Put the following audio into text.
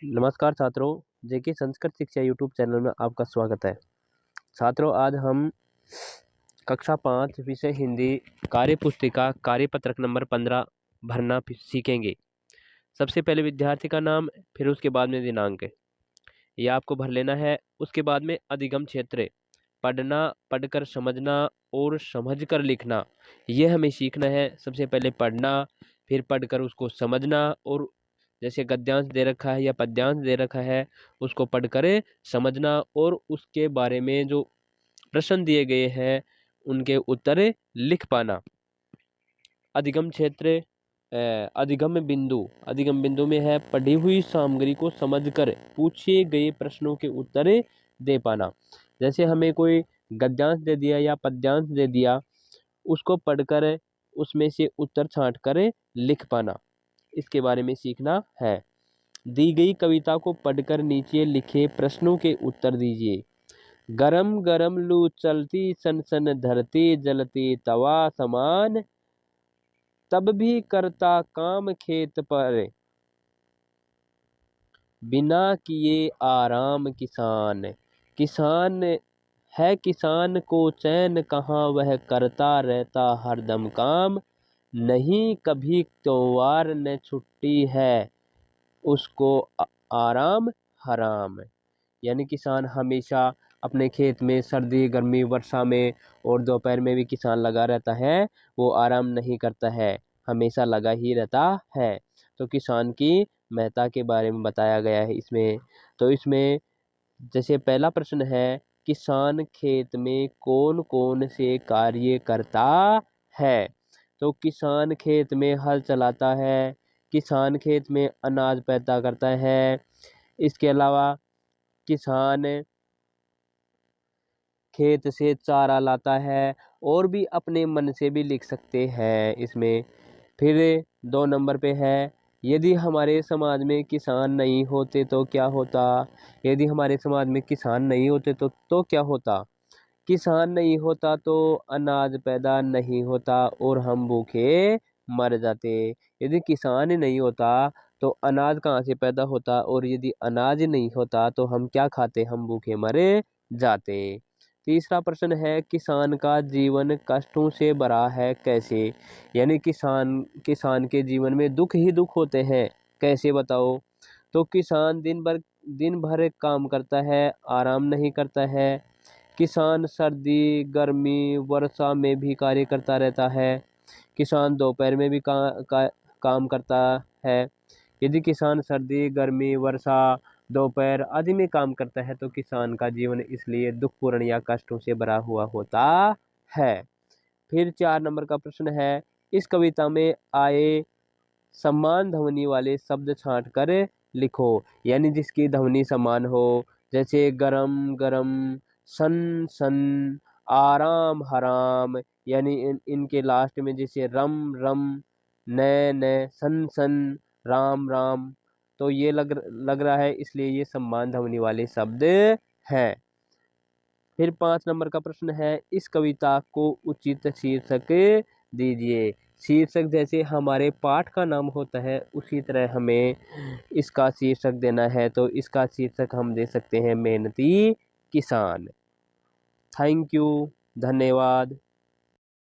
नमस्कार छात्रों, जेके संस्कृत शिक्षा यूट्यूब चैनल में आपका स्वागत है। छात्रों, आज हम कक्षा 5 विषय हिंदी कार्य पुस्तिका कार्यपत्रक नंबर 15 भरना सीखेंगे। सबसे पहले विद्यार्थी का नाम, फिर उसके बाद में दिनांक, यह आपको भर लेना है। उसके बाद में अधिगम क्षेत्र, पढ़ना, पढ़कर समझना और समझकर लिखना, यह हमें सीखना है। सबसे पहले पढ़ना, फिर पढ़कर उसको समझना, और जैसे गद्यांश दे रखा है या पद्यांश दे रखा है उसको पढ़कर समझना, और उसके बारे में जो प्रश्न दिए गए हैं उनके उत्तर लिख पाना। अधिगम क्षेत्र, अधिगम बिंदु में है पढ़ी हुई सामग्री को समझकर पूछे गए प्रश्नों के उत्तर दे पाना। जैसे हमें कोई गद्यांश दे दिया या पद्यांश दे दिया, उसको पढ़कर उसमें से उत्तर छांट कर लिख पाना, इसके बारे में सीखना है। दी गई कविता को पढ़कर नीचे लिखे प्रश्नों के उत्तर दीजिए। गरम गरम लू चलती, सन सन धरती जलती तवा समान, तब भी करता काम खेत पर, बिना किए आराम किसान। किसान है किसान को चैन कहाँ, वह करता रहता हरदम काम। नहीं कभी त्योहार न छुट्टी है, उसको आराम हराम। यानी किसान हमेशा अपने खेत में सर्दी, गर्मी, वर्षा में और दोपहर में भी किसान लगा रहता है, वो आराम नहीं करता है, हमेशा लगा ही रहता है। तो किसान की महत्ता के बारे में बताया गया है इसमें। तो इसमें जैसे पहला प्रश्न है, किसान खेत में कौन कौन से कार्य करता है? तो किसान खेत में हल चलाता है, किसान खेत में अनाज पैदा करता है, इसके अलावा किसान खेत से चारा लाता है, और भी अपने मन से भी लिख सकते हैं इसमें। फिर 2 नंबर पे है, यदि हमारे समाज में किसान नहीं होते तो क्या होता? यदि हमारे समाज में किसान नहीं होते तो क्या होता? किसान नहीं होता तो अनाज पैदा नहीं होता और हम भूखे मर जाते। यदि किसान ही नहीं होता तो अनाज कहाँ से पैदा होता, और यदि अनाज नहीं होता तो हम क्या खाते? हम भूखे मरे जाते। तीसरा प्रश्न है, किसान का जीवन कष्टों से भरा है कैसे? यानी किसान के जीवन में दुख ही दुख होते हैं, कैसे बताओ? तो किसान दिन भर काम करता है, आराम नहीं करता है। किसान सर्दी, गर्मी, वर्षा में भी कार्य करता रहता है। किसान दोपहर में भी काम करता है। यदि किसान सर्दी, गर्मी, वर्षा, दोपहर आदि में काम करता है तो किसान का जीवन इसलिए दुखपूर्ण या कष्टों से भरा हुआ होता है। फिर 4 नंबर का प्रश्न है, इस कविता में आए समान ध्वनि वाले शब्द छांट कर लिखो। यानी जिसकी ध्वनि समान हो, जैसे गरम गरम, सन सन, आराम हराम। यानी इनके लास्ट में जैसे रम रम, न न, सन सन, राम राम। तो ये लग रहा है, इसलिए ये समान ध्वनि वाले शब्द हैं। फिर 5 नंबर का प्रश्न है, इस कविता को उचित शीर्षक दीजिए। शीर्षक जैसे हमारे पाठ का नाम होता है उसी तरह हमें इसका शीर्षक देना है। तो इसका शीर्षक हम दे सकते हैं मेहनती किसान। थैंक यू, धन्यवाद।